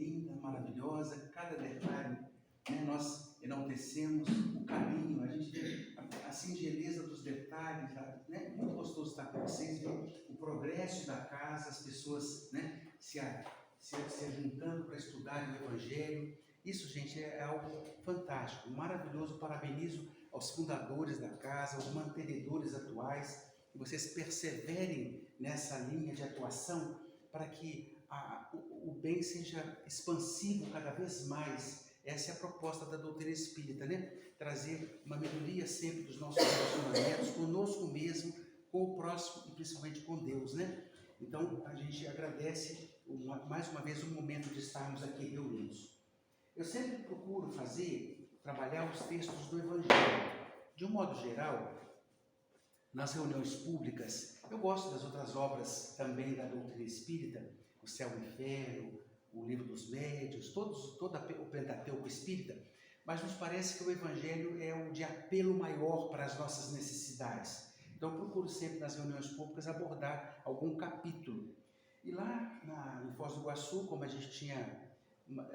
linda, maravilhosa, cada detalhe, né? Nós enaltecemos o caminho, a gente vê a singeleza dos detalhes, né? Muito gostoso estar com vocês, ver o progresso da casa, as pessoas, né? se ajuntando para estudar o Evangelho. Isso, gente, é algo fantástico, maravilhoso. Parabenizo aos fundadores da casa, aos mantenedores atuais, que vocês perseverem nessa linha de atuação para que o bem seja expansivo cada vez mais. Essa é a proposta da doutrina espírita, né? Trazer uma melhoria sempre dos nossos relacionamentos, conosco mesmo, com o próximo e principalmente com Deus, né? Então, a gente agradece mais uma vez o momento de estarmos aqui reunidos. Eu sempre procuro trabalhar os textos do Evangelho. De um modo geral, nas reuniões públicas, eu gosto das outras obras também da doutrina espírita, o Céu e o Inferno, o Livro dos Médiuns, todo o Pentateuco espírita, mas nos parece que o Evangelho é o de apelo maior para as nossas necessidades. Então, eu procuro sempre nas reuniões públicas abordar algum capítulo. E lá em Foz do Iguaçu, como a gente tinha,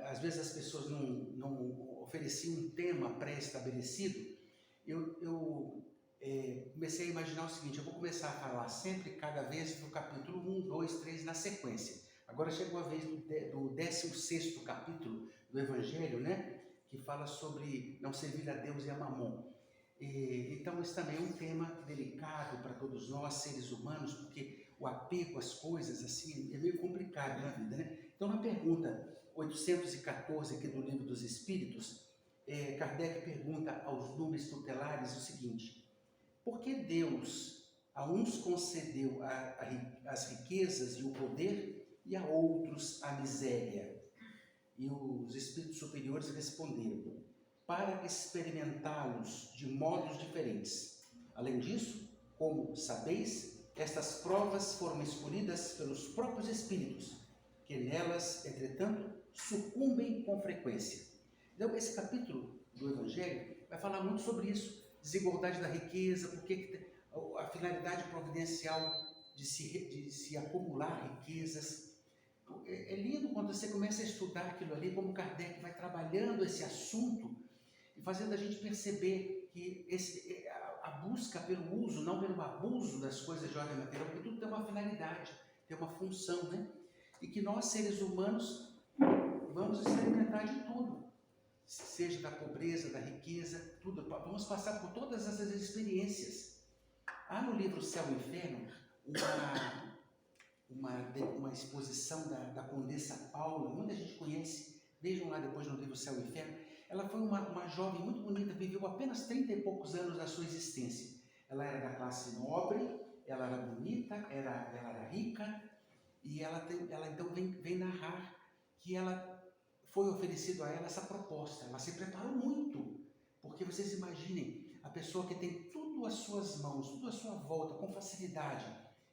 às vezes as pessoas não ofereciam um tema pré-estabelecido, eu comecei a imaginar o seguinte: eu vou começar a falar sempre, cada vez, do capítulo 1, 2, 3 na sequência. Agora chegou a vez do 16º capítulo do Evangelho, né? Que fala sobre não servir a Deus e a Mamon. Então, esse também é um tema delicado para todos nós, seres humanos, porque o apego às coisas assim é meio complicado na vida, né? Então, na pergunta 814 aqui do Livro dos Espíritos, Kardec pergunta aos números tutelares o seguinte: por que Deus a uns concedeu as riquezas e o poder e a outros a miséria? E os espíritos superiores responderam: para experimentá-los de modos diferentes. Além disso, como sabeis, estas provas foram escolhidas pelos próprios espíritos, que nelas, entretanto, sucumbem com frequência. Então, esse capítulo do Evangelho vai falar muito sobre isso: desigualdade da riqueza, porque a finalidade providencial de se acumular riquezas. É lindo quando você começa a estudar aquilo ali, como Kardec vai trabalhando esse assunto e fazendo a gente perceber que a busca pelo uso, não pelo abuso das coisas de ordem material, porque tudo tem uma finalidade, tem uma função, né? E que nós, seres humanos, vamos experimentar de tudo, seja da pobreza, da riqueza, tudo. Vamos passar por todas essas experiências. Há no livro Céu e Inferno uma exposição da Condessa Paula, muita gente conhece, vejam lá depois no livro Céu e Inferno. Ela foi uma jovem muito bonita, viveu apenas 30 e poucos anos da sua existência. Ela era da classe nobre, ela era bonita, ela era rica, e ela então vem narrar que foi oferecido a ela essa proposta. Ela se preparou muito, porque vocês imaginem, a pessoa que tem tudo às suas mãos, tudo à sua volta, com facilidade,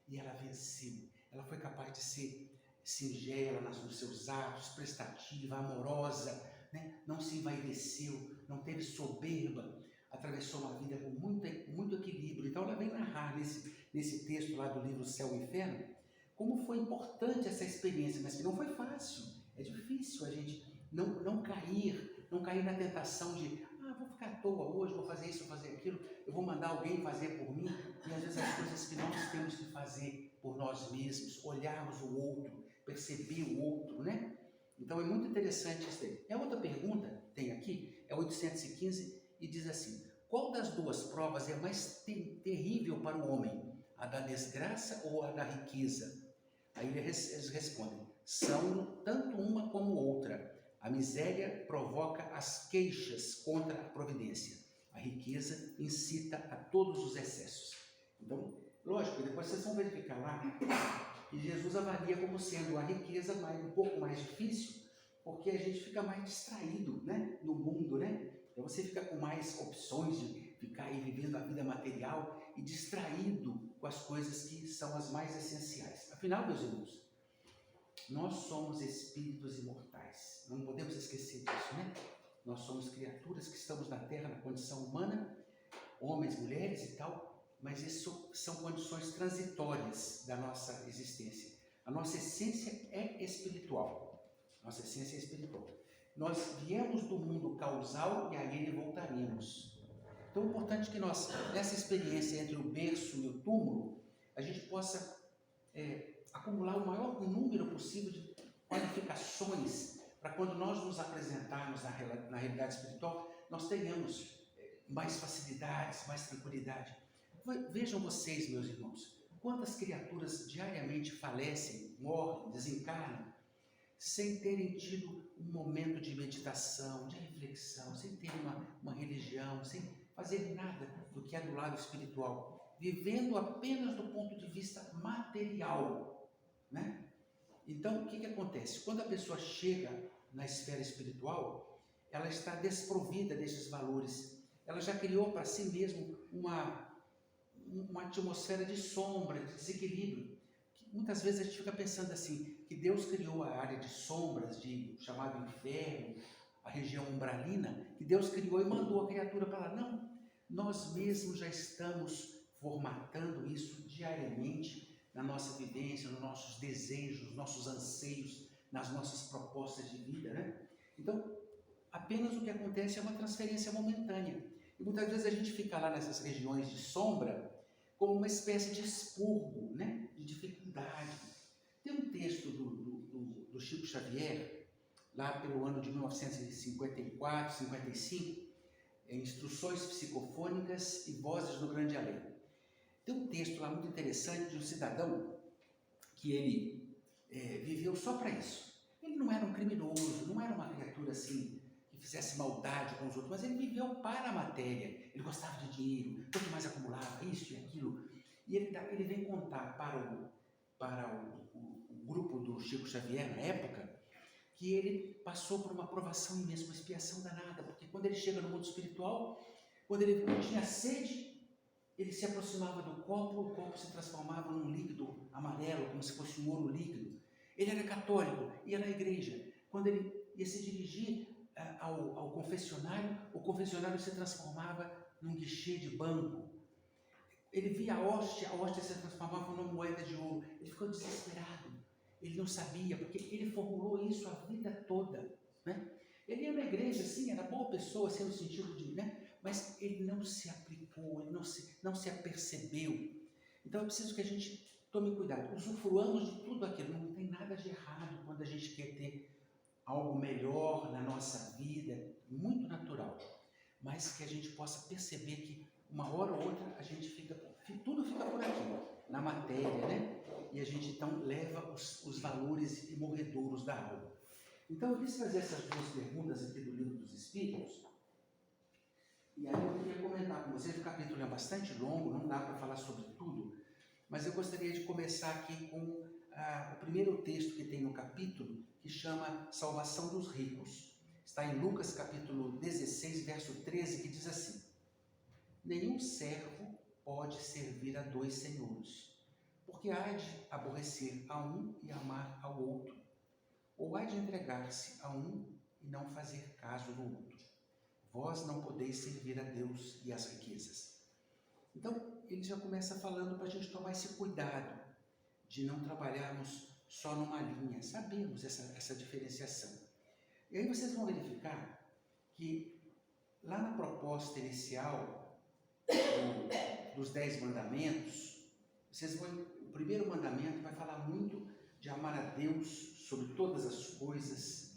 e ela venceu. Ela foi capaz de ser singela nos seus atos, prestativa, amorosa, né? Não se envaideceu, não teve soberba, atravessou uma vida com muito equilíbrio. Então ela vem narrar nesse texto lá do livro Céu e Inferno, como foi importante essa experiência, mas que não foi fácil. É difícil a gente não cair na tentação de vou ficar à toa hoje, vou fazer isso, vou fazer aquilo, eu vou mandar alguém fazer por mim, e às vezes as coisas que nós temos que fazer por nós mesmos, olharmos o outro, perceber o outro, né? Então é muito interessante isso aí. E a outra pergunta, tem aqui, é 815, e diz assim: qual das duas provas é mais terrível para o homem? A da desgraça ou a da riqueza? Aí eles respondem: são tanto uma como outra. A miséria provoca as queixas contra a providência. A riqueza incita a todos os excessos. Então, lógico, depois vocês vão verificar lá que Jesus avalia como sendo a riqueza um pouco mais difícil, porque a gente fica mais distraído, né, no mundo, né? Então você fica com mais opções de ficar aí vivendo a vida material e distraído com as coisas que são as mais essenciais. Afinal, meus irmãos, nós somos espíritos imortais, não podemos esquecer disso, né? Nós somos criaturas que estamos na Terra na condição humana, homens, mulheres e tal, mas isso são condições transitórias da nossa existência. A nossa essência é espiritual. Nossa essência é espiritual. Nós viemos do mundo causal e a ele voltaremos. Então é importante que nós, nessa experiência entre o berço e o túmulo, a gente possa acumular o maior número possível de qualificações para quando nós nos apresentarmos na realidade espiritual, nós tenhamos mais facilidades, mais tranquilidade. Vejam vocês, meus irmãos, quantas criaturas diariamente falecem, morrem, desencarnam, sem terem tido um momento de meditação, de reflexão, sem terem uma religião, sem fazer nada do que é do lado espiritual, vivendo apenas do ponto de vista material, né? Então, o que acontece? Quando a pessoa chega na esfera espiritual, ela está desprovida desses valores. Ela já criou para si mesma uma atmosfera de sombra, de desequilíbrio. Muitas vezes a gente fica pensando assim, que Deus criou a área de sombras, chamado inferno, a região umbralina, que Deus criou e mandou a criatura para lá. Não, nós mesmos já estamos formatando isso diariamente na nossa vivência, nos nossos desejos, nos nossos anseios, nas nossas propostas de vida, né? Então, apenas o que acontece é uma transferência momentânea. E muitas vezes a gente fica lá nessas regiões de sombra como uma espécie de expurgo, né? De dificuldade. Tem um texto do Chico Xavier, lá pelo ano de 1954, 55, Instruções Psicofônicas e Vozes do Grande Além. Tem um texto lá muito interessante de um cidadão que ele viveu só para isso. Ele não era um criminoso, não era uma criatura assim que fizesse maldade com os outros, mas ele viveu para a matéria. Ele gostava de dinheiro, quanto mais acumulava, isso e aquilo. E ele vem contar para o grupo do Chico Xavier na época que ele passou por uma provação imensa, uma expiação danada, porque quando ele chega no mundo espiritual, quando ele tinha sede, ele se aproximava do copo, o copo se transformava num líquido amarelo, como se fosse um ouro líquido. Ele era católico, ia na igreja. Quando ele ia se dirigir ao confessionário, o confessionário se transformava num guichê de banco. Ele via a hóstia se transformava numa moeda de ouro. Ele ficou desesperado. Ele não sabia, porque ele formulou isso a vida toda, né? Ele ia na igreja, sim, era boa pessoa, assim, no sentido de, né? Mas ele não se aplicou, ele não se apercebeu. Então é preciso que a gente tome cuidado. Usufruamos de tudo aquilo, não tem nada de errado quando a gente quer ter algo melhor na nossa vida, muito natural, mas que a gente possa perceber que uma hora ou outra a gente tudo fica por aqui, na matéria, né? E a gente então leva os valores imorredouros da alma. Então eu quis fazer essas duas perguntas aqui do Livro dos Espíritos, e aí eu queria comentar com vocês. O capítulo é bastante longo, não dá para falar sobre tudo, mas eu gostaria de começar aqui com o primeiro texto que tem no capítulo, que chama Salvação dos Ricos. Está em Lucas capítulo 16, verso 13, que diz assim: nenhum servo pode servir a dois senhores, porque há de aborrecer a um e amar ao outro, ou há de entregar-se a um e não fazer caso do outro. Vós não podeis servir a Deus e às riquezas. Então, ele já começa falando para a gente tomar esse cuidado de não trabalharmos só numa linha, sabemos essa diferenciação. E aí vocês vão verificar que lá na proposta inicial dos 10 mandamentos, o primeiro mandamento vai falar muito de amar a Deus sobre todas as coisas,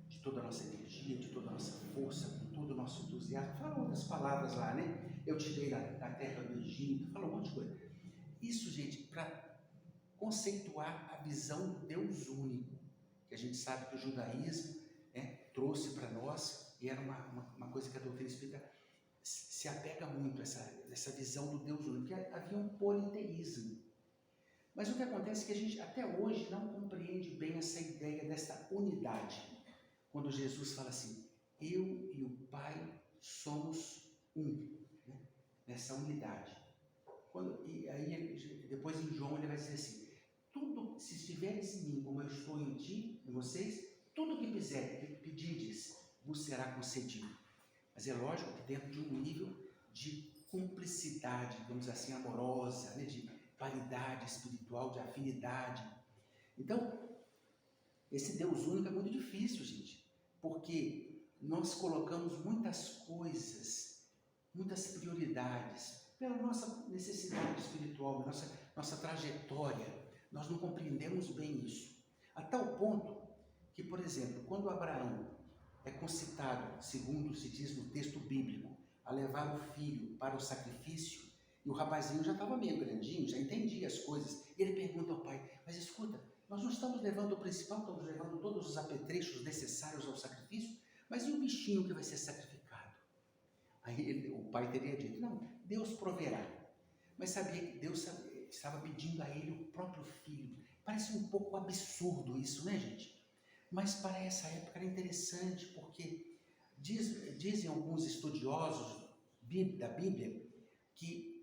de toda a nossa energia, de toda a nossa força, com todo o nosso entusiasmo. Fala outras palavras lá, né? Eu tirei da terra do Egito, fala um monte de coisa. Isso, gente, para conceituar a visão do Deus único, que a gente sabe que o judaísmo, né, trouxe para nós, e era uma coisa que a doutrina espírita se apega muito, essa visão do Deus único, que havia um politeísmo. Mas o que acontece é que a gente até hoje não compreende bem essa ideia dessa unidade. Quando Jesus fala assim, eu e o Pai somos um, né? Nessa unidade. E aí depois em João ele vai dizer assim, tudo, se estiveres em mim como eu estou em ti, em vocês, tudo que pedirdes vos será concedido. Mas é lógico que dentro de um nível de cumplicidade, vamos dizer assim, amorosa, né? De paridade espiritual, de afinidade. Então, Esse Deus único é muito difícil, gente, porque nós colocamos muitas coisas, muitas prioridades, pela nossa necessidade espiritual, nossa trajetória. Nós não compreendemos bem isso. A tal ponto que, por exemplo, quando Abraão é concitado, segundo se diz no texto bíblico, a levar o filho para o sacrifício, e o rapazinho já estava meio grandinho, já entendia as coisas, e ele pergunta ao pai, mas escuta, nós não estamos levando o principal, estamos levando todos os apetrechos necessários ao sacrifício, mas e o bichinho que vai ser sacrificado? Aí o pai teria dito, não, Deus proverá. Mas sabia que Deus estava pedindo a ele o próprio filho. Parece um pouco absurdo isso, né, gente? Mas para essa época era interessante, porque dizem alguns estudiosos da Bíblia que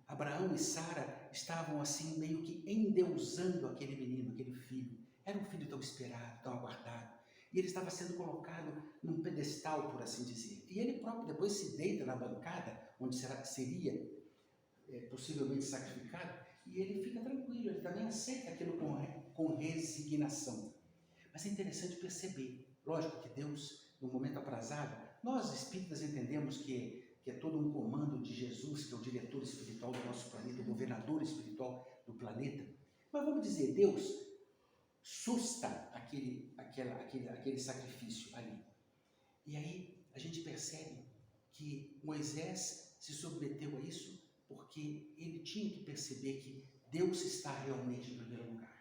Abraão e Sara estavam assim meio que endeusando aquele menino, aquele filho. Era um filho tão esperado, tão aguardado. E ele estava sendo colocado num pedestal, por assim dizer. E ele próprio depois se deita na bancada, onde seria possivelmente sacrificado, e ele fica tranquilo, ele também aceita aquilo com resignação. Mas é interessante perceber, lógico que Deus, no momento aprazado, nós espíritas entendemos que é todo um comando de Jesus, que é o diretor espiritual do nosso planeta, o governador espiritual do planeta. Mas vamos dizer, Deus susta aquele sacrifício ali. E aí a gente percebe que Moisés se submeteu a isso porque ele tinha que perceber que Deus está realmente em primeiro lugar.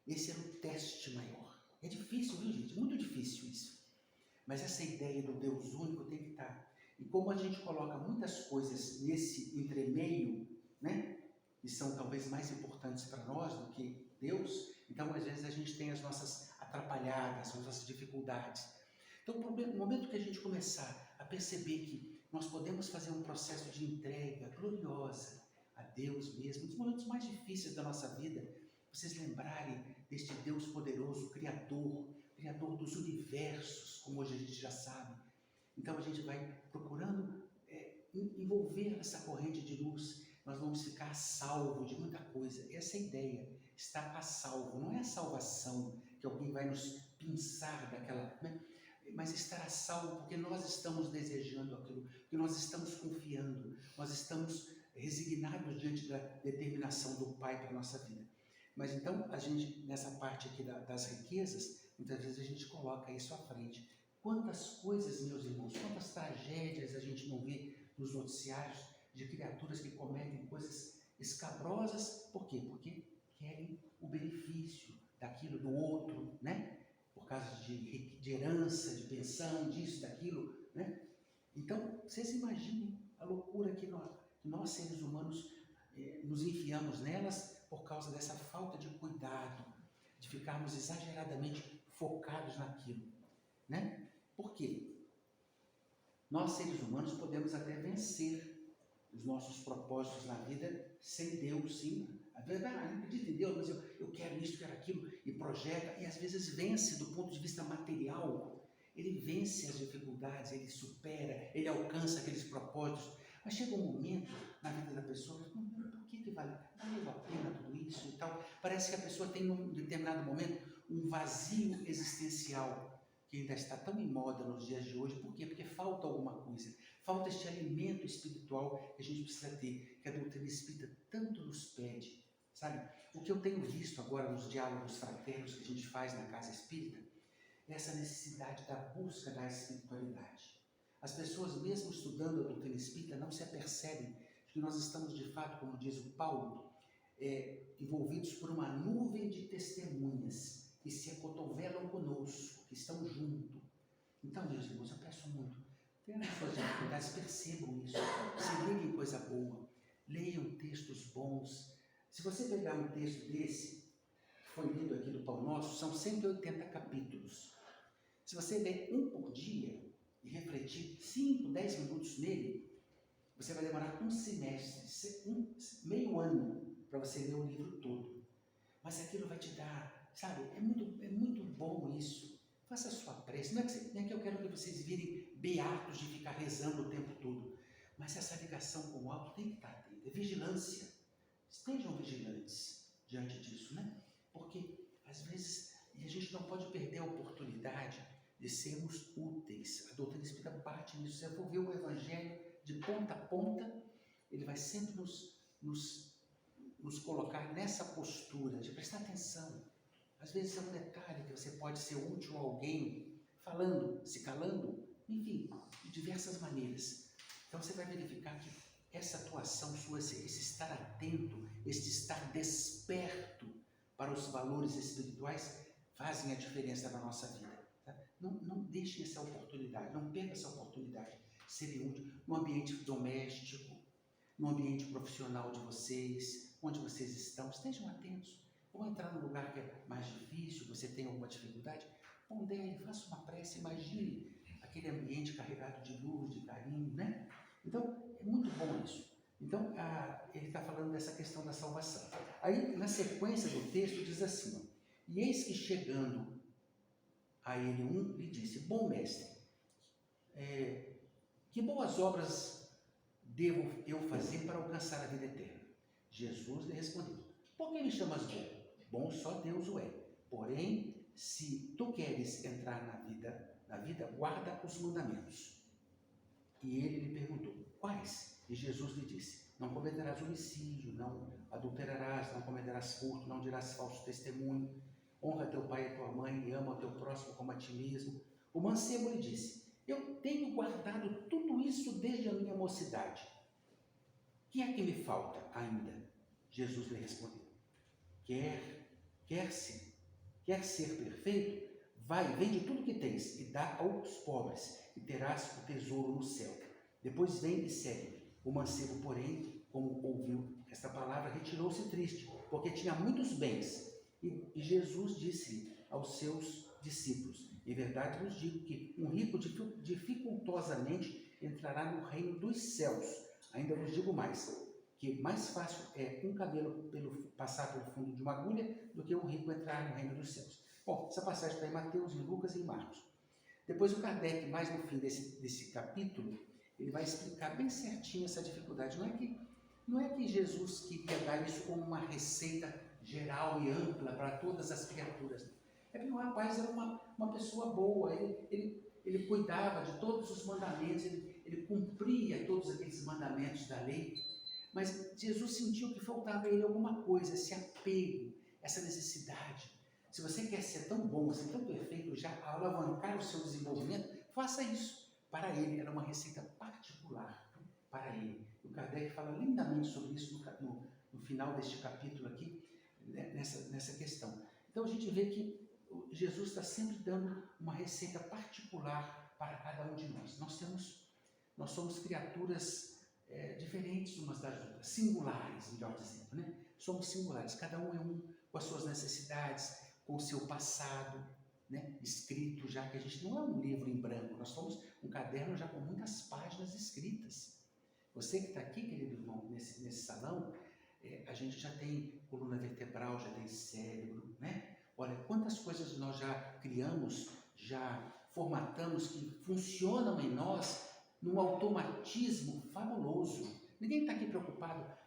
Esse era o teste maior. É difícil, viu, gente? Muito difícil isso. Mas essa ideia do Deus único tem que estar. E como a gente coloca muitas coisas nesse entremeio, né, que são talvez mais importantes para nós do que Deus, então às vezes a gente tem as nossas atrapalhadas, as nossas dificuldades. Então, no momento que a gente começar a perceber que nós podemos fazer um processo de entrega gloriosa a Deus mesmo, nos momentos mais difíceis da nossa vida, vocês lembrarem deste Deus poderoso, Criador dos universos, como hoje a gente já sabe. Então a gente vai procurando envolver essa corrente de luz, nós vamos ficar a salvo de muita coisa. Essa é a ideia, estar a salvo, não é a salvação que alguém vai nos pinçar daquela, né? Mas estar a salvo porque nós estamos desejando aquilo, porque nós estamos confiando, nós estamos resignados diante da determinação do Pai para a nossa vida. Mas então, a gente, nessa parte aqui das riquezas, muitas vezes a gente coloca isso à frente. Quantas coisas, meus irmãos, quantas tragédias a gente não vê nos noticiários de criaturas que cometem coisas escabrosas. Por quê? Porque querem o benefício daquilo do outro, né? Por causa de herança, de pensão, disso, daquilo, né? Então, vocês imaginem a loucura que nós seres humanos nos enfiamos nelas por causa dessa falta de cuidado, de ficarmos exageradamente focados naquilo, né? Por quê? Nós, seres humanos, podemos até vencer os nossos propósitos na vida sem Deus, sim. Às vezes, não acredito em Deus, mas eu quero isso, quero aquilo, e projeta, e às vezes vence do ponto de vista material. Ele vence as dificuldades, ele supera, ele alcança aqueles propósitos. Mas chega um momento na vida da pessoa, por que valeu a pena tudo isso e tal? Parece que a pessoa tem, num determinado momento, um vazio existencial que ainda está tão em moda nos dias de hoje. Por quê? Porque falta alguma coisa. Falta este alimento espiritual que a gente precisa ter, que a doutrina espírita tanto nos pede, sabe? O que eu tenho visto agora nos diálogos fraternos que a gente faz na casa espírita é essa necessidade da busca da espiritualidade. As pessoas, mesmo estudando a doutrina espírita, não se apercebem que nós estamos, de fato, como diz o Paulo, envolvidos por uma nuvem de testemunhas que se acotovelam conosco, que estão junto. Então, meus irmãos, eu peço muito, tenham as suas dificuldades, percebam isso, se liguem coisa boa, leiam textos bons. Se você pegar um texto desse, que foi lido aqui do Pão Nosso, são 180 capítulos. Se você ler um por dia e refletir 5, 10 minutos nele, você vai demorar um semestre, meio ano, para você ler o livro todo. Mas aquilo vai te dar, sabe, é muito bom isso. Faça a sua prece. Não é que eu quero que vocês virem beatos de ficar rezando o tempo todo, mas essa ligação com o alto tem que estar atenta. Vigilância. Estejam vigilantes diante disso, né? Porque, às vezes, E a gente não pode perder a oportunidade de sermos úteis. A doutrina espírita bate nisso. Se você for ver o Evangelho de ponta a ponta, ele vai sempre nos colocar nessa postura de prestar atenção. Às vezes é um detalhe que você pode ser útil a alguém, falando, se calando, enfim, de diversas maneiras. Então você vai verificar que essa atuação sua, esse estar atento, esse estar desperto para os valores espirituais, fazem a diferença na nossa vida. Tá? Não deixe essa oportunidade, não perca essa oportunidade de ser útil no ambiente doméstico, no ambiente profissional de vocês, onde vocês estão. Estejam atentos. Vão entrar num lugar que é mais difícil, você tem alguma dificuldade, pondere, faça uma prece, imagine aquele ambiente carregado de luz, de carinho, né? Então, é muito bom isso. Então, ele está falando dessa questão da salvação. Aí, na sequência do texto, diz assim, ó, e eis que chegando a ele lhe disse, bom mestre, que boas obras devo eu fazer para alcançar a vida eterna? Jesus lhe respondeu, por que me chamas bom? Bom só Deus o é. Porém, se tu queres entrar na vida, guarda os mandamentos. E ele lhe perguntou, quais? E Jesus lhe disse, não cometerás homicídio, não adulterarás, não cometerás furto, não dirás falso testemunho, honra teu pai e tua mãe e ama o teu próximo como a ti mesmo. O mancebo lhe disse, eu tenho guardado tudo isso desde a minha mocidade. O que é que me falta ainda? Jesus lhe respondeu, quer ser perfeito? Vai, vende tudo que tens e dá aos pobres, e terás o tesouro no céu. Depois vem e segue. O mancebo, porém, como ouviu esta palavra, retirou-se triste, porque tinha muitos bens. E Jesus disse aos seus discípulos, em verdade vos digo que um rico dificultosamente entrará no reino dos céus. Ainda vos digo mais, que mais fácil é um camelo passar pelo fundo de uma agulha do que um rico entrar no reino dos céus. Bom, essa passagem está em Mateus, em Lucas e em Marcos. Depois o Kardec, mais no fim desse capítulo, ele vai explicar bem certinho essa dificuldade. Não é que Jesus queria dar isso como uma receita geral e ampla para todas as criaturas. É porque o rapaz era uma pessoa boa, ele cuidava de todos os mandamentos, ele cumpria todos aqueles mandamentos da lei. Mas Jesus sentiu que faltava a ele alguma coisa, esse apego, essa necessidade. Se você quer ser tão bom, ser tão perfeito, já alavancar o seu desenvolvimento, faça isso. Para ele, era uma receita particular para ele. O Kardec fala lindamente sobre isso no final deste capítulo aqui, nessa questão. Então a gente vê que Jesus está sempre dando uma receita particular para cada um de nós. Nós somos criaturas diferentes umas das outras, singulares, melhor dizendo, né? Somos singulares, cada um é um com as suas necessidades, com o seu passado, né? Escrito já, que a gente não é um livro em branco, nós somos um caderno já com muitas páginas escritas. Você que está aqui, querido irmão, nesse salão, a gente já tem coluna vertebral, já tem cérebro, né? Olha, quantas coisas nós já criamos, já formatamos que funcionam em nós num automatismo fabuloso. Ninguém está aqui preocupado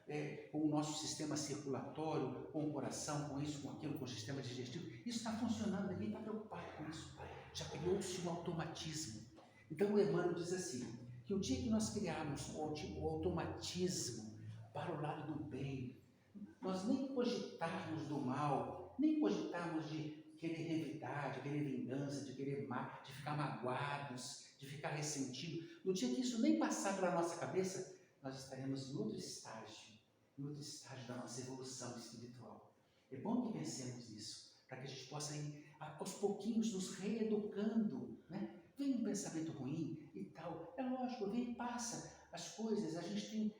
com o nosso sistema circulatório, com o coração, com isso, com aquilo, com o sistema digestivo. Isso está funcionando, ninguém está preocupado com isso. Já criou-se um automatismo. Então o Emmanuel diz assim, que o dia que nós criarmos o automatismo para o lado do bem, nós nem cogitarmos do mal, nem cogitarmos de querer revidar, de querer vingança, de querer de ficar magoados, de ficar ressentido. No dia que isso nem passar pela nossa cabeça, nós estaremos em outro estágio da nossa evolução espiritual. É bom que pensemos nisso, para que a gente possa ir aos pouquinhos nos reeducando, né? Vem um pensamento ruim e tal, é lógico, vem e passa as coisas, a gente tem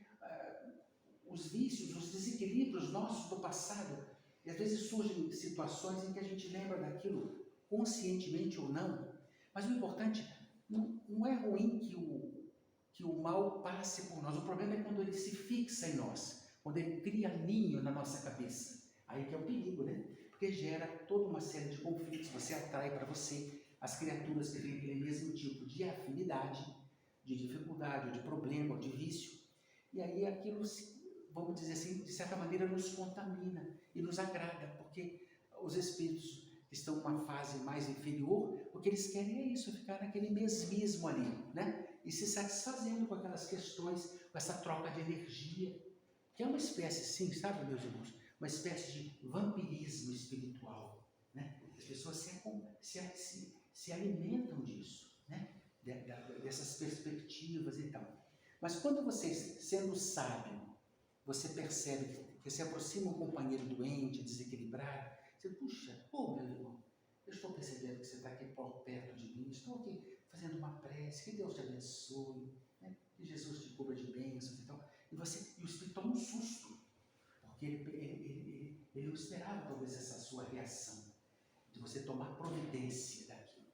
os vícios, os desequilíbrios nossos do passado, e às vezes surgem situações em que a gente lembra daquilo, conscientemente ou não, mas o importante não é ruim que o mal passe por nós, o problema é quando ele se fixa em nós, quando ele cria ninho na nossa cabeça, aí que é o perigo, né? Porque gera toda uma série de conflitos, você atrai para você as criaturas que têm aquele mesmo tipo de afinidade, de dificuldade, de problema, de vício, e aí aquilo, vamos dizer assim, de certa maneira nos contamina e nos agrada, porque os espíritos que estão numa fase mais inferior, o que eles querem é isso, ficar naquele mesmismo ali, né? E se satisfazendo com aquelas questões, com essa troca de energia, que é uma espécie, sim, sabe, meus irmãos? Uma espécie de vampirismo espiritual, né? As pessoas se alimentam disso, né? Dessas perspectivas e tal. Mas quando você, sendo sábio, você percebe que se aproxima um companheiro doente, desequilibrado, você, puxa, meu irmão, eu estou percebendo que você está aqui perto de mim, estou aqui fazendo uma prece, que Deus te abençoe, né? Que Jesus te cubra de bênçãos e tal. E o Espírito toma um susto, porque ele não esperava talvez essa sua reação, de você tomar providência daquilo.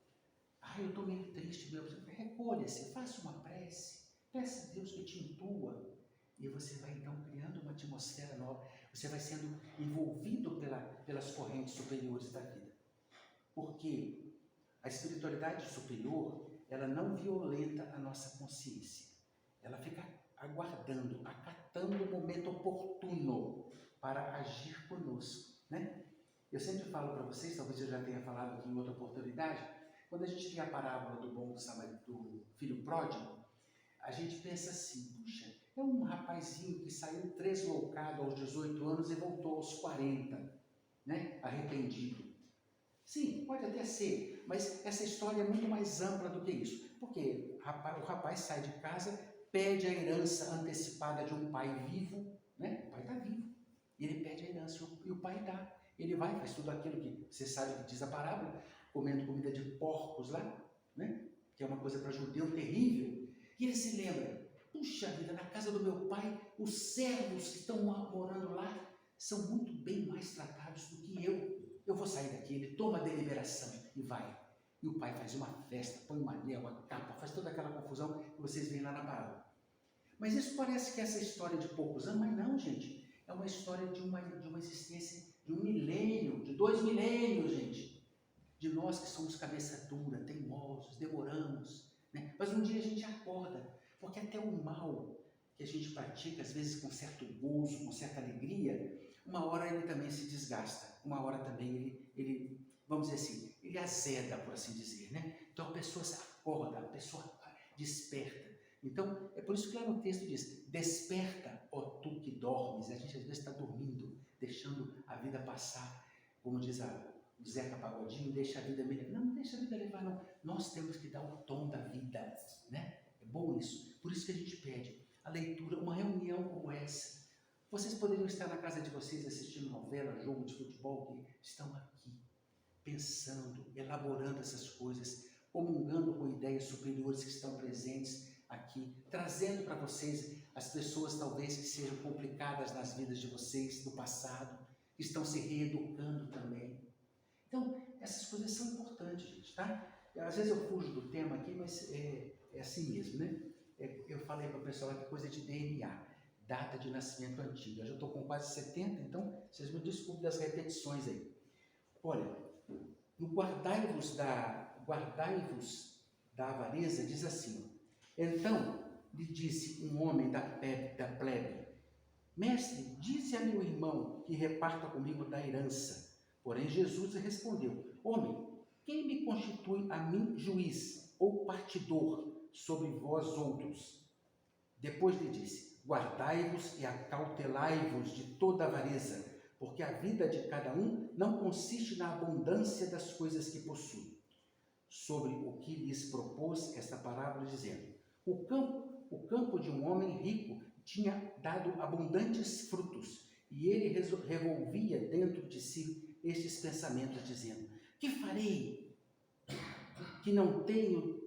Eu estou meio triste, meu Deus. Recolha-se, faça uma prece, peça a Deus que te intua, e você vai então criando uma atmosfera nova, você vai sendo envolvido pelas correntes superiores da vida. Porque a espiritualidade superior, ela não violenta a nossa consciência, ela fica aguardando, acatando o momento oportuno para agir conosco, né? Eu sempre falo para vocês, talvez eu já tenha falado aqui em outra oportunidade, quando a gente lê a parábola do filho pródigo, a gente pensa assim, puxa, é um rapazinho que saiu tresloucado aos 18 anos e voltou aos 40, né? Arrependido. Sim, pode até ser, mas essa história é muito mais ampla do que isso. Porque o rapaz sai de casa, pede a herança antecipada de um pai vivo, né? O pai está vivo, e ele pede a herança, e o pai dá. Ele vai, faz tudo aquilo que você sabe que diz a parábola, comendo comida de porcos lá, né? Que é uma coisa para judeu terrível. E ele se lembra, puxa vida, na casa do meu pai, os servos que estão morando lá são muito bem mais tratados do que eu. Eu vou sair daqui. Ele toma a deliberação e vai. E o pai faz uma festa, põe um anel, uma capa, faz toda aquela confusão que vocês veem lá na parábola. Mas isso parece que é essa história de poucos anos, mas não, gente. É uma história de uma existência de 1 milênio, de 2 milênios, gente. De nós que somos cabeça dura, teimosos, demoramos, né? Mas um dia a gente acorda, porque até o mal que a gente pratica, às vezes com certo gozo, com certa alegria, uma hora ele também se desgasta, uma hora também ele vamos dizer assim, ele azeda, por assim dizer, né? Então a pessoa se acorda, a pessoa desperta. Então, é por isso que lá no texto diz, desperta, ó tu que dormes. A gente às vezes está dormindo, deixando a vida passar, como diz o Zeca Pagodinho, deixa a vida me levar. Não deixa a vida levar, não. Nós temos que dar o tom da vida, né? É bom isso. Por isso que a gente pede a leitura, uma reunião como essa. Vocês poderiam estar na casa de vocês assistindo novela, jogo de futebol, que estão aqui, pensando, elaborando essas coisas, comungando com ideias superiores que estão presentes aqui, trazendo para vocês as pessoas talvez que sejam complicadas nas vidas de vocês do passado, que estão se reeducando também. Então, essas coisas são importantes, gente, tá? Às vezes eu fujo do tema aqui, mas é assim mesmo, né? Eu falei para o pessoal que coisa de DNA, data de nascimento antiga. Eu já estou com quase 70, então vocês me desculpem das repetições aí. Olha, no guardai-vos da avareza, diz assim, então lhe disse um homem da plebe, mestre, dize a meu irmão que reparta comigo da herança. Porém Jesus respondeu, homem, quem me constitui a mim juiz ou partidor sobre vós outros? Depois lhe disse, guardai-vos e acautelai-vos de toda avareza, porque a vida de cada um não consiste na abundância das coisas que possui. Sobre o que lhes propôs esta parábola, dizendo, o campo de um homem rico tinha dado abundantes frutos, e ele revolvia dentro de si estes pensamentos, dizendo, que farei, que não tenho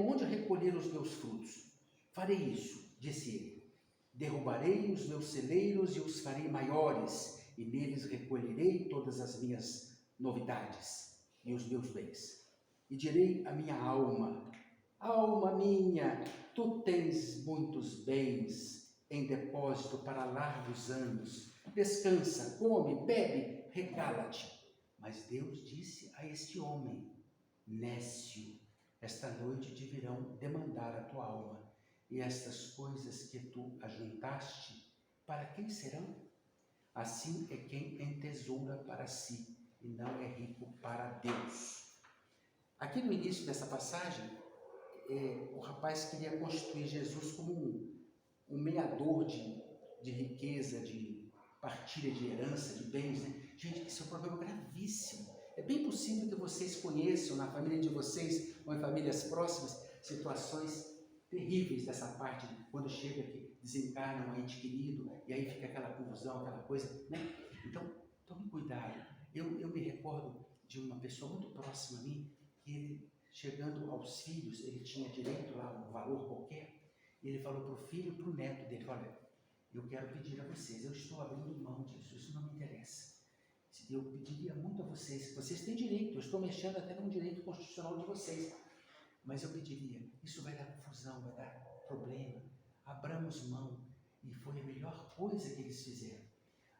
onde recolher os meus frutos? Farei isso, disse ele, derrubarei os meus celeiros e os farei maiores, e neles recolherei todas as minhas novidades e os meus bens. E direi à minha alma, alma minha, tu tens muitos bens em depósito para largos anos. Descansa, come, bebe, regala-te. Mas Deus disse a este homem, nécio, esta noite te virão demandar a tua alma, e estas coisas que tu ajuntaste, para quem serão? Assim é quem entesoura para si e não é rico para Deus. Aqui no início dessa passagem, o rapaz queria constituir Jesus como um meador de riqueza, de partilha de herança, de bens, né? Gente, esse é um problema gravíssimo. É bem possível que vocês conheçam na família de vocês ou em famílias próximas situações terríveis dessa parte, quando chega que desencarna um ente querido e aí fica aquela confusão, aquela coisa, né? Então, tome cuidado. Eu me recordo de uma pessoa muito próxima a mim, que ele, chegando aos filhos, ele tinha direito lá a um valor qualquer, e ele falou para o filho e para o neto dele, olha, eu quero pedir a vocês, eu estou abrindo mão disso, isso não me interessa. Eu pediria muito a vocês, vocês têm direito, eu estou mexendo até num direito constitucional de vocês, mas eu pediria, isso vai dar confusão, vai dar problema, abramos mão, e foi a melhor coisa que eles fizeram.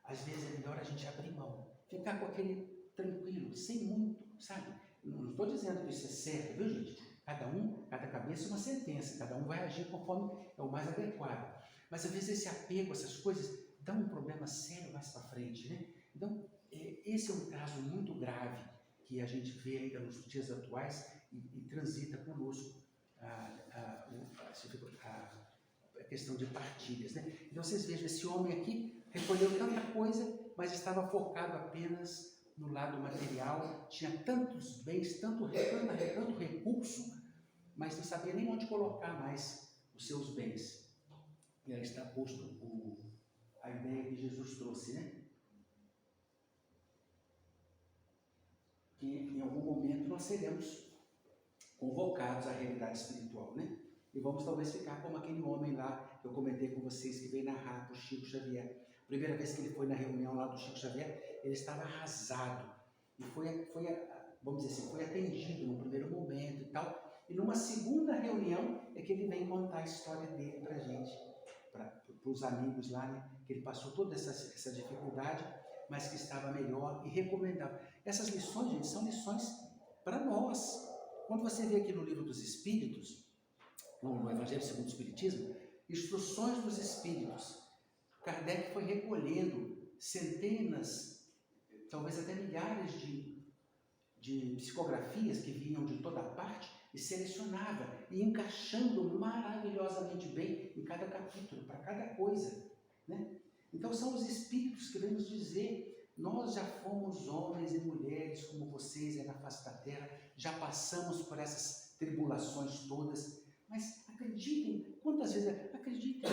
Às vezes é melhor a gente abrir mão, ficar com aquele tranquilo, sem muito, sabe? Não estou dizendo que isso é certo, viu, gente? Cada cabeça é uma sentença, cada um vai agir conforme é o mais adequado. Mas às vezes esse apego, essas coisas, dá um problema sério mais para frente, né? Então, esse é um caso muito grave que a gente vê ainda nos dias atuais e transita conosco a questão de partilhas, né? Então vocês vejam, esse homem aqui recolheu tanta coisa, mas estava focado apenas no lado material, tinha tantos bens, tanto recurso, mas não sabia nem onde colocar mais os seus bens. E aí está posto a ideia que Jesus trouxe, né? Que em algum momento nós seremos convocados à realidade espiritual, né? E vamos talvez ficar como aquele homem lá que eu comentei com vocês, que veio narrar para o Chico Xavier. A primeira vez que ele foi na reunião lá do Chico Xavier, ele estava arrasado. E vamos dizer assim, foi atendido no primeiro momento e tal. E numa segunda reunião é que ele vem contar a história dele para a gente, para os amigos lá, né? Que ele passou toda essa dificuldade, mas que estava melhor e recomendável. Essas lições, gente, são lições para nós. Quando você vê aqui no Livro dos Espíritos, no Evangelho segundo o Espiritismo, Instruções dos Espíritos, Kardec foi recolhendo centenas, talvez até milhares de psicografias que vinham de toda parte e selecionava e encaixando maravilhosamente bem em cada capítulo, para cada coisa, né? Então são os Espíritos que vêm nos dizer, nós já fomos homens e mulheres como vocês aí na face da terra, já passamos por essas tribulações todas, mas acreditem, quantas vezes, acreditem,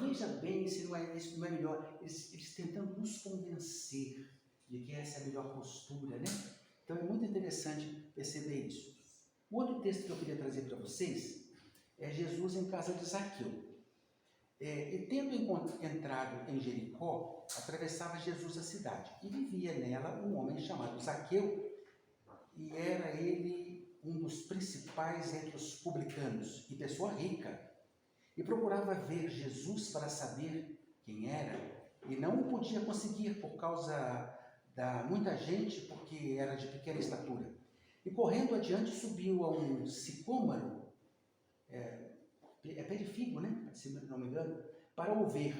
veja bem se não é melhor, eles tentando nos convencer de que essa é a melhor postura, né? Então é muito interessante perceber isso. O outro texto que eu queria trazer para vocês é Jesus em casa de Zaqueu. E tendo entrado em Jericó, atravessava Jesus a cidade, e vivia nela um homem chamado Zaqueu, e era ele um dos principais entre os publicanos, e pessoa rica, e procurava ver Jesus para saber quem era, e não o podia conseguir por causa da muita gente, porque era de pequena estatura. E correndo adiante subiu a um sicômoro, pé de figo, né? Se não me engano, para o ver,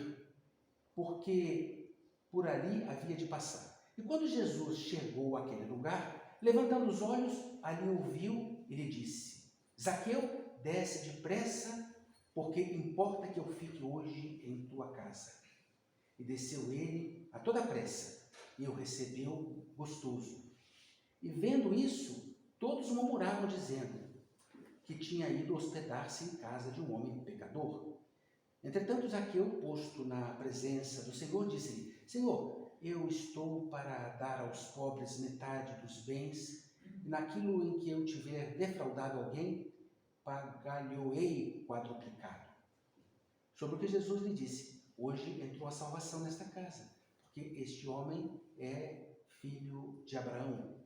porque por ali havia de passar. E quando Jesus chegou àquele lugar, levantando os olhos, ali o viu e lhe disse: Zaqueu, desce depressa, porque importa que eu fique hoje em tua casa. E desceu ele a toda pressa, e o recebeu gostoso. E vendo isso, todos murmuravam, dizendo que tinha ido hospedar-se em casa de um homem pecador. Entretanto, Zaqueu, posto na presença do Senhor, disse-lhe: Senhor, eu estou para dar aos pobres metade dos bens, e naquilo em que eu tiver defraudado alguém, pagar-lhe-ei quadruplicado. Sobre o que Jesus lhe disse: hoje entrou a salvação nesta casa, porque este homem é filho de Abraão.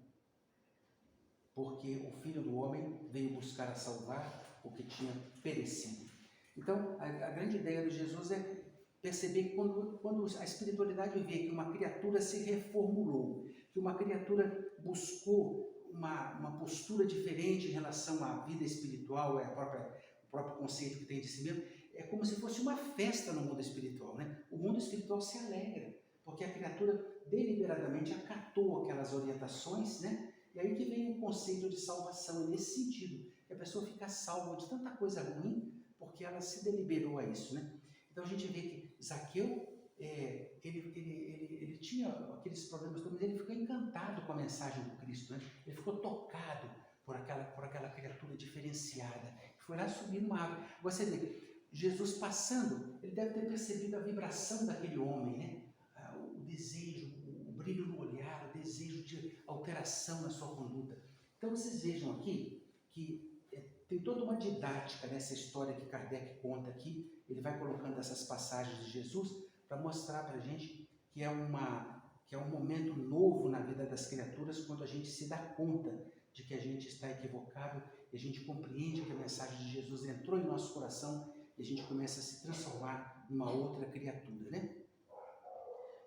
Porque o Filho do Homem veio buscar a salvar o que tinha perecido. Então, a grande ideia de Jesus é perceber que quando a espiritualidade vê que uma criatura se reformulou, que uma criatura buscou uma postura diferente em relação à vida espiritual, o próprio conceito que tem de si mesmo, é como se fosse uma festa no mundo espiritual, né? O mundo espiritual se alegra, porque a criatura deliberadamente acatou aquelas orientações, né? E aí que vem o conceito de salvação, é nesse sentido, que a pessoa fica salva de tanta coisa ruim, porque ela se deliberou a isso, né? Então a gente vê que Zaqueu, ele tinha aqueles problemas todos, mas ele ficou encantado com a mensagem do Cristo, né? Ele ficou tocado por aquela criatura diferenciada, que foi lá subir numa árvore. Você vê, Jesus passando, ele deve ter percebido a vibração daquele homem, né? O desejo, o brilho no olhar, o desejo de alteração na sua conduta. Então vocês vejam aqui que tem toda uma didática nessa história que Kardec conta aqui. Ele vai colocando essas passagens de Jesus para mostrar para a gente que é um momento novo na vida das criaturas, quando a gente se dá conta de que a gente está equivocado e a gente compreende que a mensagem de Jesus entrou em nosso coração e a gente começa a se transformar numa outra criatura, né?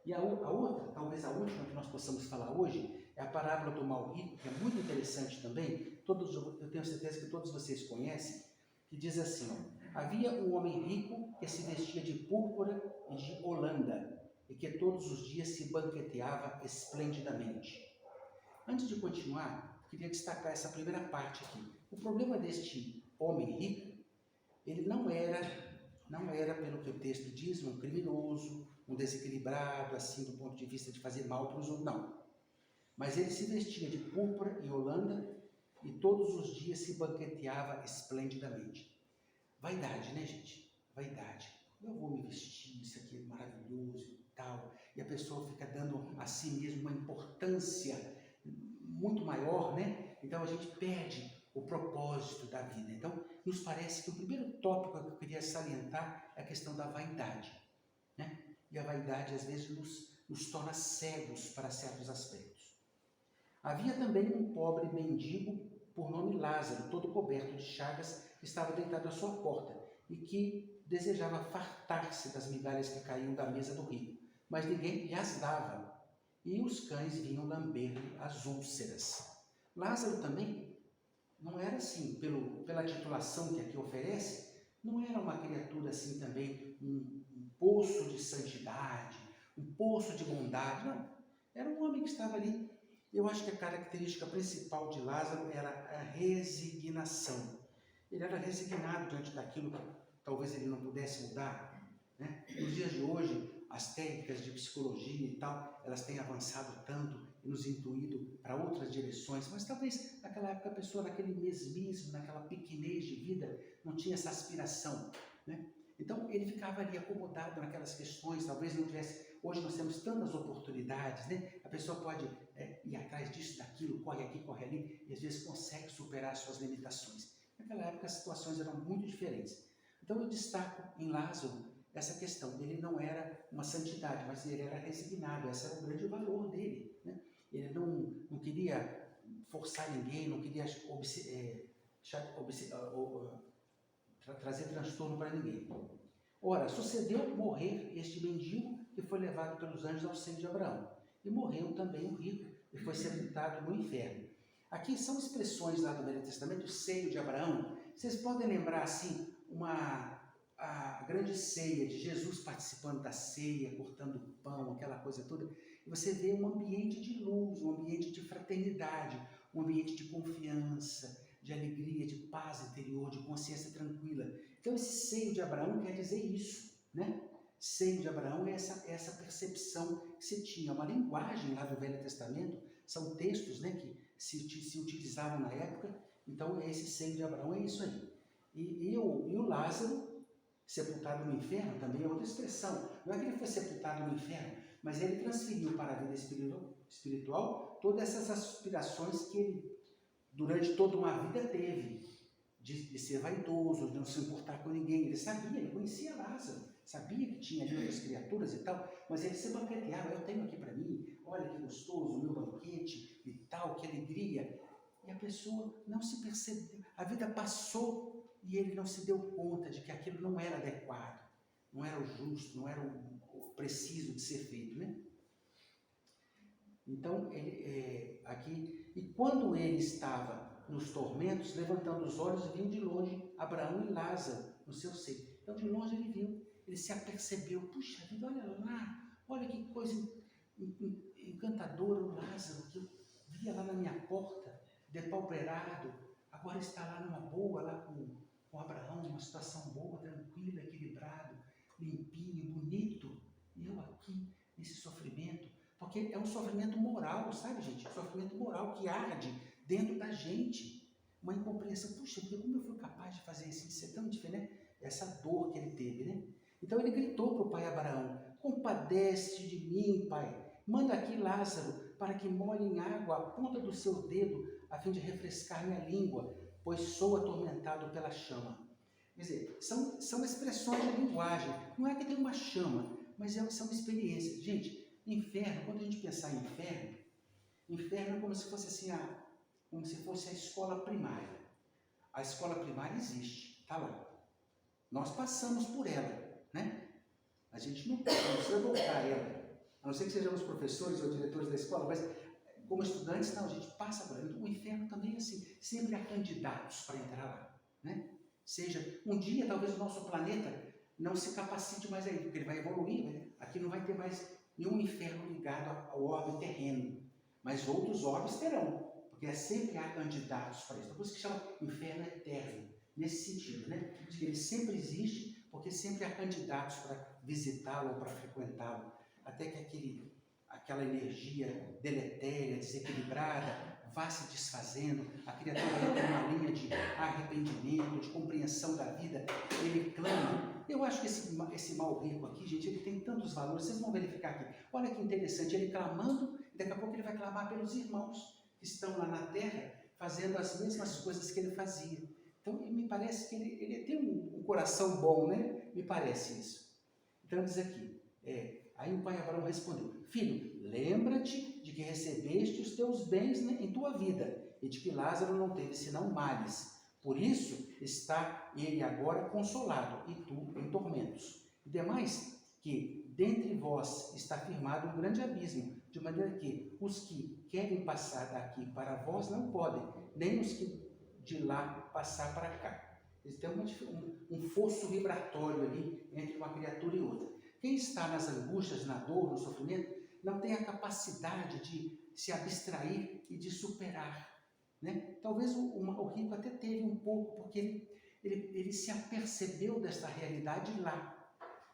E a outra, talvez a última que nós possamos falar hoje, é a parábola do mal rico, que é muito interessante também. Eu tenho certeza que todos vocês conhecem, que diz assim: havia um homem rico que se vestia de púrpura e de holanda, e que todos os dias se banqueteava esplendidamente. Antes de continuar, queria destacar essa primeira parte aqui. O problema deste homem rico, ele não era, pelo que o texto diz, um criminoso, um desequilibrado, assim, do ponto de vista de fazer mal para os outros, não. Mas ele se vestia de púrpura e holanda e todos os dias se banqueteava esplendidamente. Vaidade, né, gente? Vaidade. Eu vou me vestir, isso aqui é maravilhoso e tal. E a pessoa fica dando a si mesmo uma importância muito maior, né? Então a gente perde o propósito da vida. Então, nos parece que o primeiro tópico que eu queria salientar é a questão da vaidade, né? E a vaidade, às vezes, nos torna cegos para certos aspectos. Havia também um pobre mendigo, por nome Lázaro, todo coberto de chagas, que estava deitado à sua porta e que desejava fartar-se das migalhas que caíam da mesa do rico, mas ninguém lhe as dava, e os cães vinham lamber-lhe as úlceras. Lázaro também não era assim, pela titulação que aqui oferece, não era uma criatura assim também, um poço de santidade, um poço de bondade, não. Era um homem que estava ali. Eu acho que a característica principal de Lázaro era a resignação. Ele era resignado diante daquilo que talvez ele não pudesse mudar, né? Nos dias de hoje, as técnicas de psicologia e tal, elas têm avançado tanto e nos intuído para outras direções, mas talvez naquela época a pessoa, naquele mesmismo, naquela pequenez de vida, não tinha essa aspiração, né? Então ele ficava ali acomodado naquelas questões, talvez não tivesse. Hoje nós temos tantas oportunidades, né? A pessoa pode ir atrás disso, daquilo, corre aqui, corre ali, e às vezes consegue superar suas limitações. Naquela época as situações eram muito diferentes. Então eu destaco em Lázaro essa questão. Ele não era uma santidade, mas ele era resignado, esse era o grande valor dele, né? Ele não queria forçar ninguém, não queria trazer transtorno para ninguém. Ora, sucedeu morrer este mendigo que foi levado pelos anjos ao seio de Abraão. E morreu também o rico e foi sepultado no inferno. Aqui são expressões lá do Velho Testamento, o seio de Abraão. Vocês podem lembrar assim, a grande ceia de Jesus participando da ceia, cortando o pão, aquela coisa toda. E você vê um ambiente de luz, um ambiente de fraternidade, um ambiente de confiança, de alegria, de paz interior, de consciência tranquila. Então esse seio de Abraão quer dizer isso, né? Seio de Abraão é essa percepção que se tinha. Uma linguagem lá do Velho Testamento, são textos, né, que se utilizavam na época. Então esse seio de Abraão é isso aí. E o Lázaro, sepultado no inferno, também é outra expressão. Não é que ele foi sepultado no inferno, mas ele transferiu para a vida espiritual todas essas aspirações que ele, durante toda uma vida, teve. De ser vaidoso, de não se importar com ninguém. Ele sabia, ele conhecia Lázaro, sabia que tinha ali outras criaturas e tal, mas ele se banqueteava. Eu tenho aqui para mim, olha que gostoso o meu banquete e tal, que alegria. E a pessoa não se percebeu. A vida passou e ele não se deu conta de que aquilo não era adequado, não era o justo, não era o preciso de ser feito, né? Então, aqui, e quando ele estava nos tormentos, levantando os olhos, viu de longe Abraão e Lázaro no seu seio. Então, de longe ele viu, ele se apercebeu, puxa vida, olha lá, olha que coisa encantador o Lázaro, que eu via lá na minha porta, depauperado, agora está lá numa boa, lá com Abraão, uma situação boa, tranquila, equilibrado, limpinho, bonito, e eu aqui, nesse sofrimento, porque é um sofrimento moral, sabe, gente? Um sofrimento moral que arde dentro da gente, uma incompreensão. Puxa, como eu fui capaz de fazer isso, de ser tão diferente, né? Essa dor que ele teve, né? Então ele gritou para o pai Abraão: compadece de mim, pai, manda aqui Lázaro para que molhe em água a ponta do seu dedo, a fim de refrescar minha língua, pois sou atormentado pela chama. Quer dizer, são expressões de linguagem. Não é que tem uma chama, mas são experiências. Gente, inferno, quando a gente pensar em inferno, inferno é como se fosse assim, como se fosse a escola primária. A escola primária existe, está lá. Nós passamos por ela, né? A gente não precisa voltar a ela, a não ser que sejamos professores ou diretores da escola, mas como estudantes, não, a gente passa por ela. Então, o inferno também é assim, sempre há candidatos para entrar lá, né? Seja, um dia talvez o nosso planeta não se capacite mais ainda, porque ele vai evoluir, né? Aqui não vai ter mais nenhum inferno ligado ao orbe terreno, mas outros orbes terão, porque sempre há candidatos para isso. Por isso que chama inferno eterno, nesse sentido, né? De que ele sempre existe, porque sempre há candidatos para visitá-lo ou para frequentá-lo, até que aquela energia deletéria, desequilibrada, vá se desfazendo, a criatura entra numa linha de arrependimento, de compreensão da vida, ele clama. Eu acho que esse mal rico aqui, gente, ele tem tantos valores, vocês vão verificar aqui. Olha que interessante, ele clamando, e daqui a pouco ele vai clamar pelos irmãos que estão lá na terra, fazendo as mesmas coisas que ele fazia. Então, me parece que ele tem um coração bom, né? Me parece isso. Então, diz aqui, aí o pai Abraão respondeu: filho, lembra-te de que recebeste os teus bens, né, em tua vida, e de que Lázaro não teve senão males. Por isso está ele agora consolado, e tu em tormentos. E demais, que dentre vós está firmado um grande abismo, de maneira que os que querem passar daqui para vós não podem, nem os que de lá passar para cá. Tem um fosso vibratório ali entre uma criatura e outra. Quem está nas angústias, na dor, no sofrimento, não tem a capacidade de se abstrair e de superar, né? Talvez o rico até teve um pouco, porque ele se apercebeu desta realidade lá.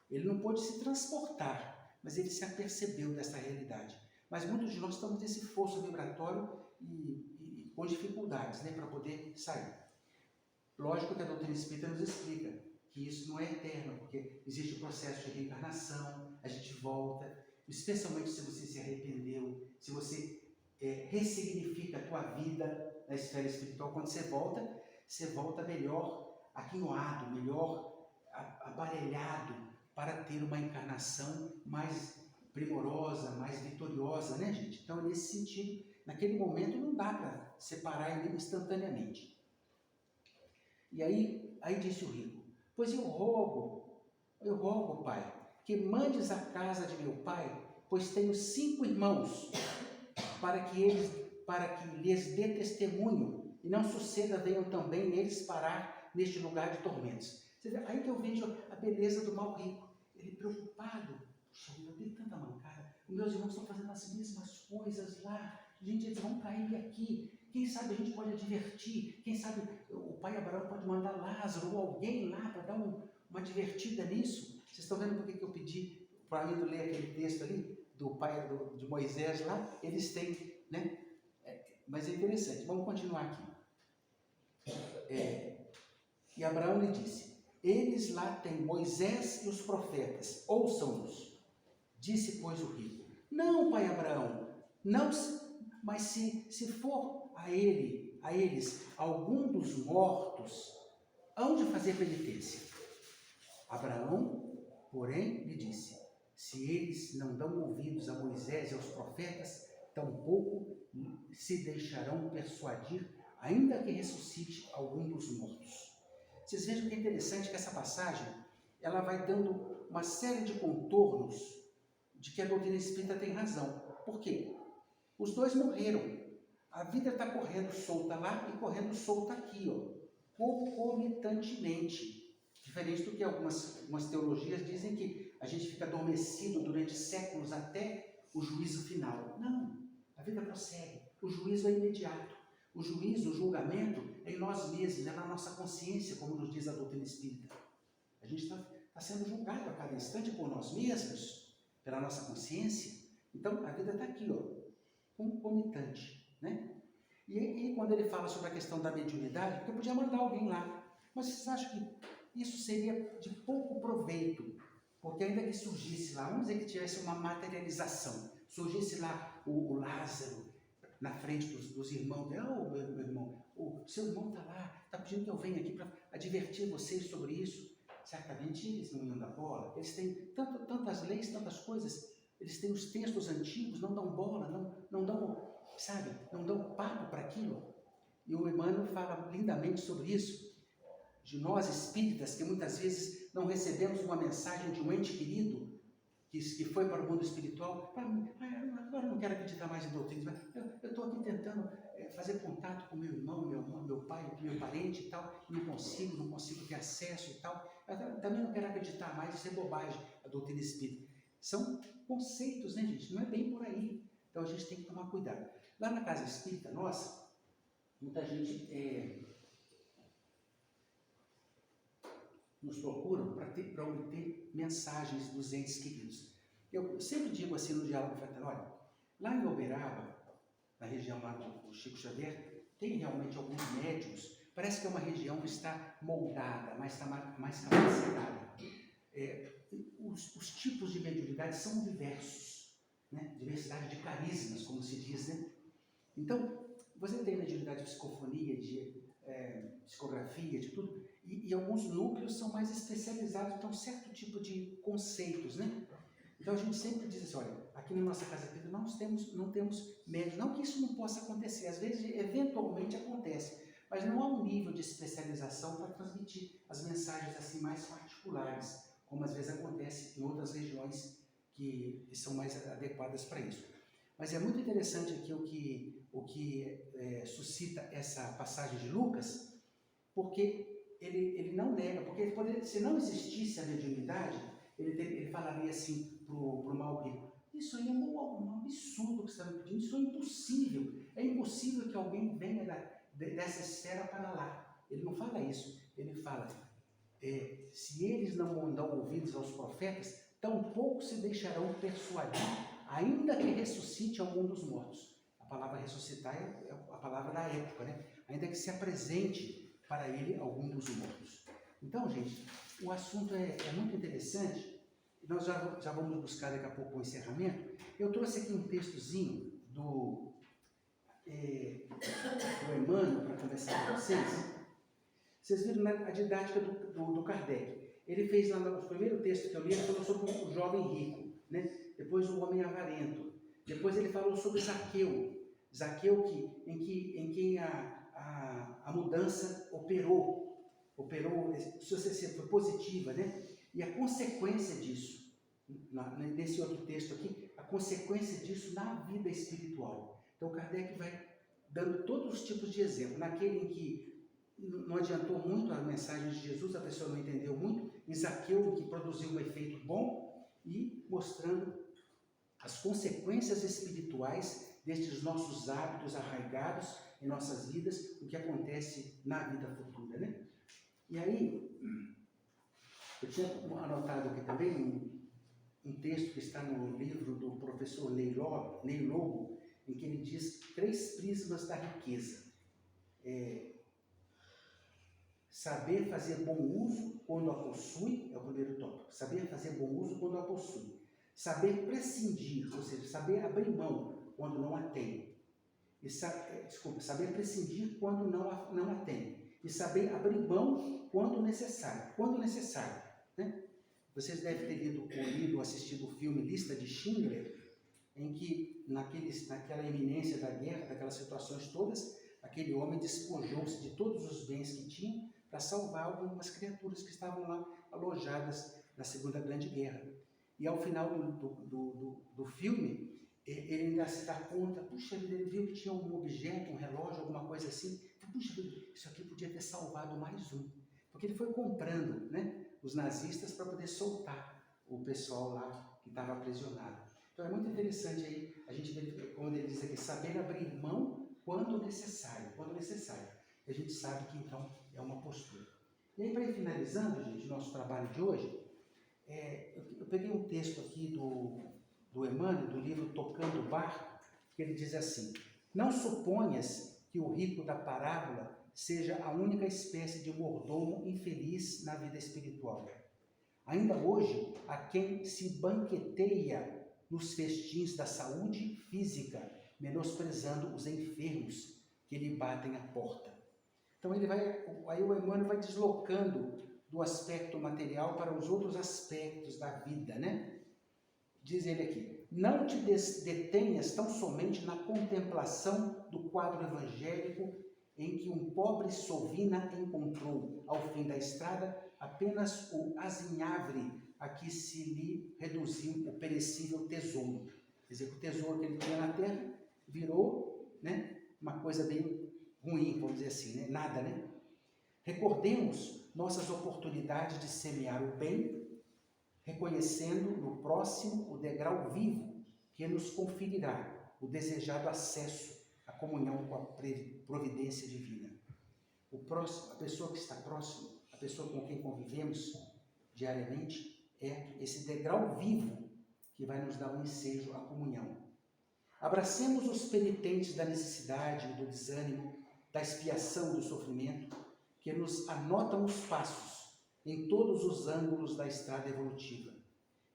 Ele não pôde se transportar, mas ele se apercebeu dessa realidade. Mas muitos de nós estamos nesse fosso vibratório e com dificuldades, né, para poder sair. Lógico que a doutrina espírita nos explica que isso não é eterno, porque existe o processo de reencarnação, a gente volta, especialmente se você se arrependeu, se você ressignifica a tua vida na esfera espiritual. Quando você volta melhor aquinhoado, melhor aparelhado para ter uma encarnação mais primorosa, mais vitoriosa, né, gente? Então, nesse sentido, naquele momento não dá para separar instantaneamente. E aí disse o rico: pois eu rogo, pai, que mandes à casa de meu pai, pois tenho 5 irmãos, para que lhes dê testemunho, e não suceda venham também eles parar neste lugar de tormentos. Você vê, aí que eu vejo a beleza do mal rico, ele preocupado. Puxa, eu tenho tanta mancada, os meus irmãos estão fazendo as mesmas coisas lá, gente, eles vão cair aqui. Quem sabe a gente pode advertir, quem sabe o pai Abraão pode mandar Lázaro ou alguém lá para dar uma divertida nisso. Vocês estão vendo por que eu pedi para mim ler aquele texto ali, do pai de Moisés lá? Eles têm, né? Mas é interessante, vamos continuar aqui. E Abraão lhe disse: eles lá têm Moisés e os profetas, ouçam-nos. Disse, pois, o rico: não, pai Abraão, não, mas se for a eles algum dos mortos, hão de fazer penitência. Abraão, porém, lhe disse: se eles não dão ouvidos a Moisés e aos profetas, tampouco se deixarão persuadir, ainda que ressuscite algum dos mortos. Vocês vejam que é interessante que essa passagem, ela vai dando uma série de contornos de que a doutrina espírita tem razão. Por quê? Os dois morreram. A vida está correndo solta lá e correndo solta aqui, concomitantemente. Diferente do que algumas teologias dizem, que a gente fica adormecido durante séculos até o juízo final. Não, a vida prossegue. O juízo é imediato. O juízo, o julgamento é em nós mesmos, é na nossa consciência, como nos diz a doutrina espírita. A gente está sendo julgado a cada instante por nós mesmos, pela nossa consciência. Então, a vida está aqui, ó, concomitante, né? E quando ele fala sobre a questão da mediunidade, porque eu podia mandar alguém lá, mas vocês acham que isso seria de pouco proveito? Porque ainda que surgisse lá, vamos dizer que tivesse uma materialização, surgisse lá o Lázaro na frente dos irmãos, meu irmão, o seu irmão está lá, está pedindo que eu venha aqui para advertir vocês sobre isso. Certamente eles não iam dar bola, eles têm tantas leis, tantas coisas, eles têm os textos antigos, não dão bola, não dão, sabe, não dão papo para aquilo. E o Emmanuel fala lindamente sobre isso, de nós espíritas, que muitas vezes não recebemos uma mensagem de um ente querido, que foi para o mundo espiritual. Agora eu não quero acreditar mais em doutrinas, mas eu estou aqui tentando fazer contato com meu irmão, meu pai, meu parente e tal, e não consigo ter acesso e tal. Eu também não quero acreditar mais, isso é bobagem, a doutrina espírita. São conceitos, né, gente? Não é bem por aí. Então a gente tem que tomar cuidado. Lá na casa espírita nossa, muita gente nos procuram para obter mensagens dos entes queridos. Eu sempre digo assim no diálogo fraterno, olha, lá em Uberaba, na região lá do Chico Xavier, tem realmente alguns médiuns, parece que é uma região que está moldada, mas está mais capacitada. Os tipos de mediunidade são diversos, né? Diversidade de carismas, como se diz, né? Então, você tem mediunidade de psicofonia, de psicografia, de tudo, e alguns núcleos são mais especializados para um certo tipo de conceitos, né? Então a gente sempre diz assim, olha, aqui na nossa casa espírita não temos médios, não que isso não possa acontecer, às vezes eventualmente acontece, mas não há um nível de especialização para transmitir as mensagens assim mais particulares, como às vezes acontece em outras regiões que são mais adequadas para isso. Mas é muito interessante aqui o que suscita essa passagem de Lucas, porque ele não nega, porque ele poderia, se não existisse a mediunidade, ele falaria assim para o Malguinho, isso aí é um absurdo que você está me pedindo, isso é impossível. É impossível que alguém venha dessa esfera para lá. Ele não fala isso, ele fala, se eles não dão ouvidos aos profetas, tampouco se deixarão persuadir, ainda que ressuscite algum dos mortos. A palavra ressuscitar é a palavra da época, né? Ainda que se apresente para ele algum dos mortos. Então, gente, o assunto é muito interessante. Nós já vamos buscar daqui a pouco o encerramento. Eu trouxe aqui um textozinho do Emmanuel para conversar com vocês. Vocês viram a didática do Kardec. Ele fez lá no primeiro texto que eu li, ele falou sobre o jovem rico, né? Depois o homem avarento. Depois ele falou sobre Zaqueu. Zaqueu em quem a mudança operou, foi positiva, né? E a consequência disso, nesse outro texto aqui, a consequência disso na vida espiritual. Então Kardec vai dando todos os tipos de exemplos. Naquele em que não adiantou muito a mensagem de Jesus, a pessoa não entendeu muito, em Zaqueu, que produziu um efeito bom, e mostrando as consequências espirituais destes nossos hábitos arraigados em nossas vidas, o que acontece na vida futura, né? E aí, eu tinha anotado aqui também um texto que está no livro do professor Ney Lobo, em que ele diz 3 prismas da riqueza. Saber fazer bom uso quando a possui, é o primeiro tópico. Saber fazer bom uso quando a possui. Saber prescindir, ou seja, saber abrir mão quando não a tem. Saber prescindir quando não a tem. E saber abrir mão quando necessário. Né? Vocês devem ter lido ou assistido o filme Lista de Schindler, em que, naquela iminência da guerra, daquelas situações todas, aquele homem despojou-se de todos os bens que tinha para salvar algumas criaturas que estavam lá alojadas na Segunda Grande Guerra. E ao final do filme, ele ainda se dá conta, puxa vida, ele viu que tinha um objeto, um relógio, alguma coisa assim, puxa vida, isso aqui podia ter salvado mais um. Porque ele foi comprando, né, os nazistas para poder soltar o pessoal lá que estava aprisionado. Então Então é muito interessante aí a gente ver, quando ele diz aqui, saber abrir mão quando necessário. A gente sabe que então é uma postura. E aí, para ir finalizando, gente, nosso trabalho de hoje, eu peguei um texto aqui do Emmanuel, do livro Tocando o Barco, que ele diz assim: não suponhas que o rico da parábola seja a única espécie de mordomo infeliz na vida espiritual. Ainda hoje, há quem se banqueteia nos festins da saúde física, menosprezando os enfermos que lhe batem a porta. Então aí o Emmanuel vai deslocando do aspecto material para os outros aspectos da vida, né? Diz ele aqui: não te detenhas tão somente na contemplação do quadro evangélico em que um pobre sovina encontrou, ao fim da estrada, apenas o azinhavre a que se lhe reduziu o perecível tesouro. Quer dizer, o tesouro que ele tinha na terra virou, né, uma coisa bem ruim, vamos dizer assim, né? Nada, né? Recordemos nossas oportunidades de semear o bem, reconhecendo no próximo o degrau vivo que nos conferirá o desejado acesso à comunhão com a providência divina. O próximo, a pessoa que está próximo, a pessoa com quem convivemos diariamente, é esse degrau vivo que vai nos dar o ensejo à comunhão. Abracemos os penitentes da necessidade, do desânimo, da expiação do sofrimento, que nos anotam os passos em todos os ângulos da estrada evolutiva,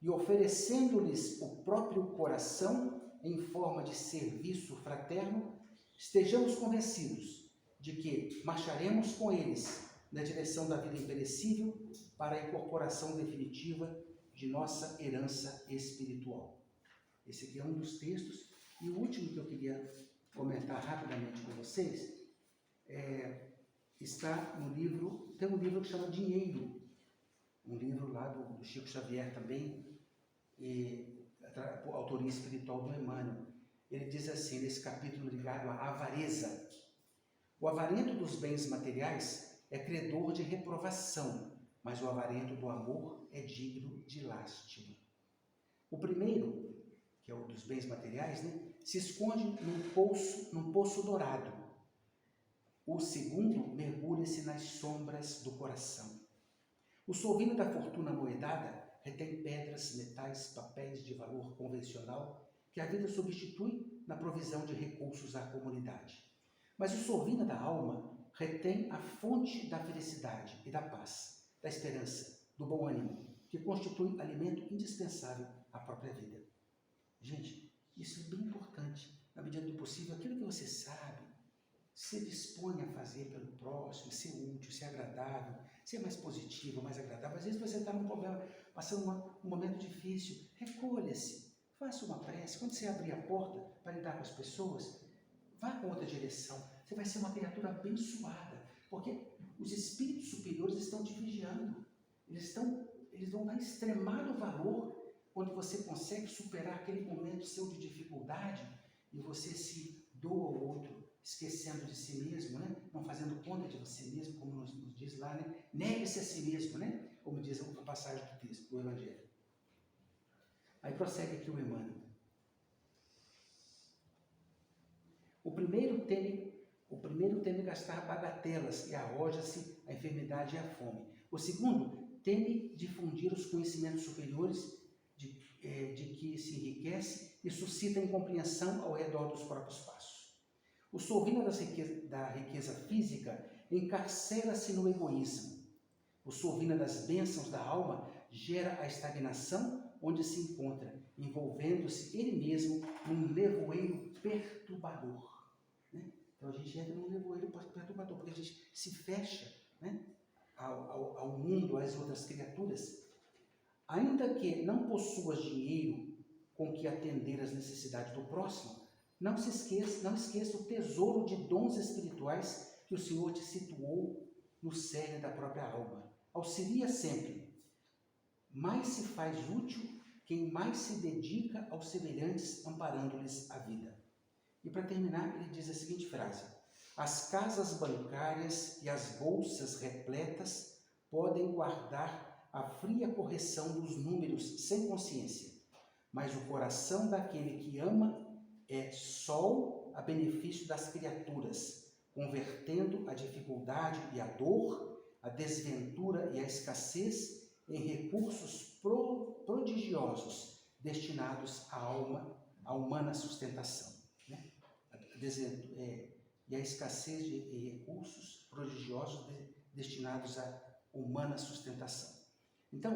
e oferecendo-lhes o próprio coração em forma de serviço fraterno, estejamos convencidos de que marcharemos com eles na direção da vida imperecível para a incorporação definitiva de nossa herança espiritual. Esse aqui é um dos textos. E o último que eu queria comentar rapidamente com vocês está no livro, tem um livro que chama Dinheiro, um livro lá do Chico Xavier também, autoria espiritual do Emmanuel. Ele diz assim, nesse capítulo ligado à avareza: o avarento dos bens materiais é credor de reprovação, mas o avarento do amor é digno de lástima. O primeiro, que é o dos bens materiais, né, se esconde num poço dourado. O segundo mergulha-se nas sombras do coração. O sovino da fortuna amoedada retém pedras, metais, papéis de valor convencional que a vida substitui na provisão de recursos à comunidade. Mas o sovino da alma retém a fonte da felicidade e da paz, da esperança, do bom ânimo, que constitui alimento indispensável à própria vida. Gente, isso é bem importante. Na medida do possível, aquilo que você sabe, se dispõe a fazer pelo próximo, ser útil, ser agradável, ser mais positivo, mais agradável. Às vezes você está num problema, passando um momento difícil, recolha-se, faça uma prece. Quando você abrir a porta para lidar com as pessoas, vá com outra direção. Você vai ser uma criatura abençoada, porque os espíritos superiores estão te vigiando. Eles vão dar extremado valor quando você consegue superar aquele momento seu de dificuldade e você se doa ao outro, esquecendo de si mesmo, né? Não fazendo conta de você mesmo, como nos diz lá, né? Negue-se a si mesmo, né? Como diz a passagem do texto, do Evangelho. Aí prossegue aqui o Emmanuel. O primeiro teme gastar bagatelas e arroja-se à enfermidade e à fome. O segundo teme difundir os conhecimentos superiores de que se enriquece e suscita incompreensão ao redor dos próprios passos. O sovino da riqueza física encarcera-se no egoísmo. O sovino das bênçãos da alma gera a estagnação onde se encontra, envolvendo-se ele mesmo num nevoeiro perturbador. Né? Então a gente entra num nevoeiro perturbador, porque a gente se fecha, né, ao mundo, às outras criaturas. Ainda que não possuas dinheiro com que atender às necessidades do próximo, não esqueça o tesouro de dons espirituais que o Senhor te situou no cerne da própria alma. Auxilia sempre. Mais se faz útil quem mais se dedica aos semelhantes, amparando-lhes a vida. E para terminar, ele diz a seguinte frase: as casas bancárias e as bolsas repletas podem guardar a fria correção dos números sem consciência, mas o coração daquele que ama é sol a benefício das criaturas, convertendo a dificuldade e a dor, a desventura e a escassez em recursos prodigiosos destinados à humana sustentação. Né? E a escassez de recursos prodigiosos destinados à humana sustentação. Então,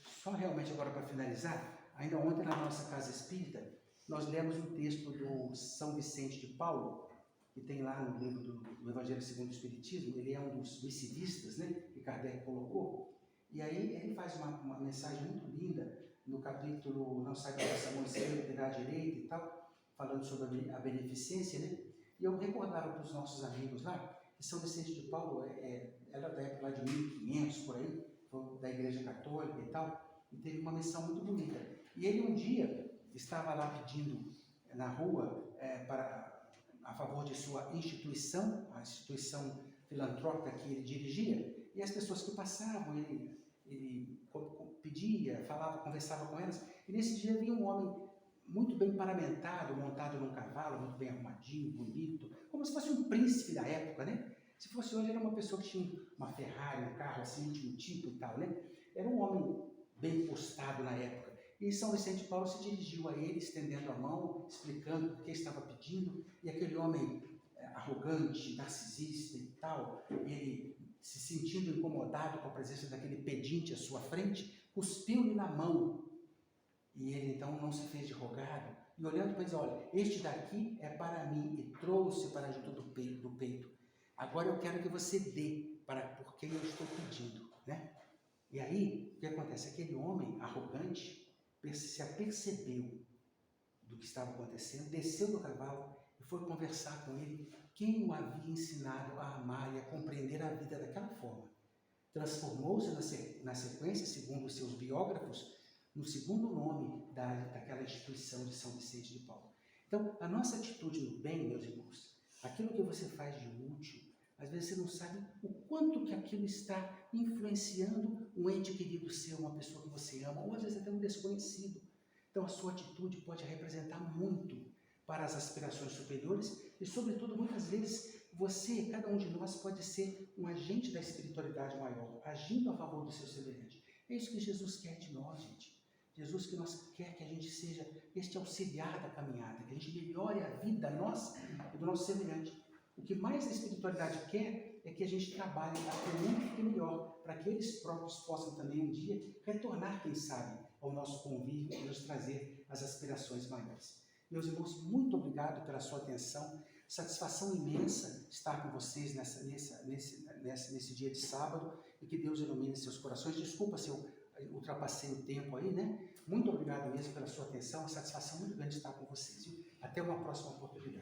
só realmente agora para finalizar, ainda ontem na nossa casa espírita, nós lemos um texto do São Vicente de Paulo, que tem lá no livro do Evangelho segundo o Espiritismo. Ele é um dos missivistas, né, que Kardec colocou, e aí ele faz uma mensagem muito linda no capítulo Não Sai da Vossa Mão Esquerda, Terá a Direita e tal, falando sobre a beneficência, né? E eu recordava para os nossos amigos lá que São Vicente de Paulo era da época lá de 1500, por aí, da Igreja Católica e tal, e teve uma missão muito bonita. E ele um dia estava lá pedindo na rua a favor de sua instituição, a instituição filantrópica que ele dirigia, e as pessoas que passavam, ele pedia, falava, conversava com elas, e nesse dia vinha um homem muito bem paramentado, montado num cavalo, muito bem arrumadinho, bonito, como se fosse um príncipe da época, né? Se fosse hoje, era uma pessoa que tinha uma Ferrari, um carro assim, último tipo e tal, né? Era um homem bem postado na época. E São Vicente de Paulo se dirigiu a ele, estendendo a mão, explicando o que estava pedindo, e aquele homem arrogante, narcisista e tal, ele, se sentindo incomodado com a presença daquele pedinte à sua frente, cuspiu-lhe na mão. E ele então não se fez de rogado, e olhando para ele, olha, este daqui é para mim, e trouxe para junto do peito. Agora eu quero que você dê para por quem eu estou pedindo, né? E aí, o que acontece? Aquele homem arrogante se apercebeu do que estava acontecendo, desceu do cavalo e foi conversar com ele, quem o havia ensinado a amar e a compreender a vida daquela forma. Transformou-se na sequência, segundo os seus biógrafos, no segundo nome daquela instituição de São Vicente de Paulo. Então, a nossa atitude no bem, meus irmãos, aquilo que você faz de útil, às vezes você não sabe o quanto que aquilo está influenciando um ente querido seu, uma pessoa que você ama, ou às vezes até um desconhecido. Então a sua atitude pode representar muito para as aspirações superiores e, sobretudo, muitas vezes você, cada um de nós, pode ser um agente da espiritualidade maior, agindo a favor do seu semelhante. É isso que Jesus quer de nós, gente. Jesus quer que a gente seja este auxiliar da caminhada, que a gente melhore a vida nossa e do nosso semelhante. O que mais a espiritualidade quer é que a gente trabalhe para que o mundo fique melhor, para que eles próprios possam também um dia retornar, quem sabe, ao nosso convívio e nos trazer as aspirações maiores. Meus irmãos, muito obrigado pela sua atenção. Satisfação imensa estar com vocês nesse dia de sábado, e que Deus ilumine seus corações. Desculpa se eu ultrapassei o tempo aí, né? Muito obrigado mesmo pela sua atenção. Uma satisfação muito grande estar com vocês. Viu? Até uma próxima oportunidade.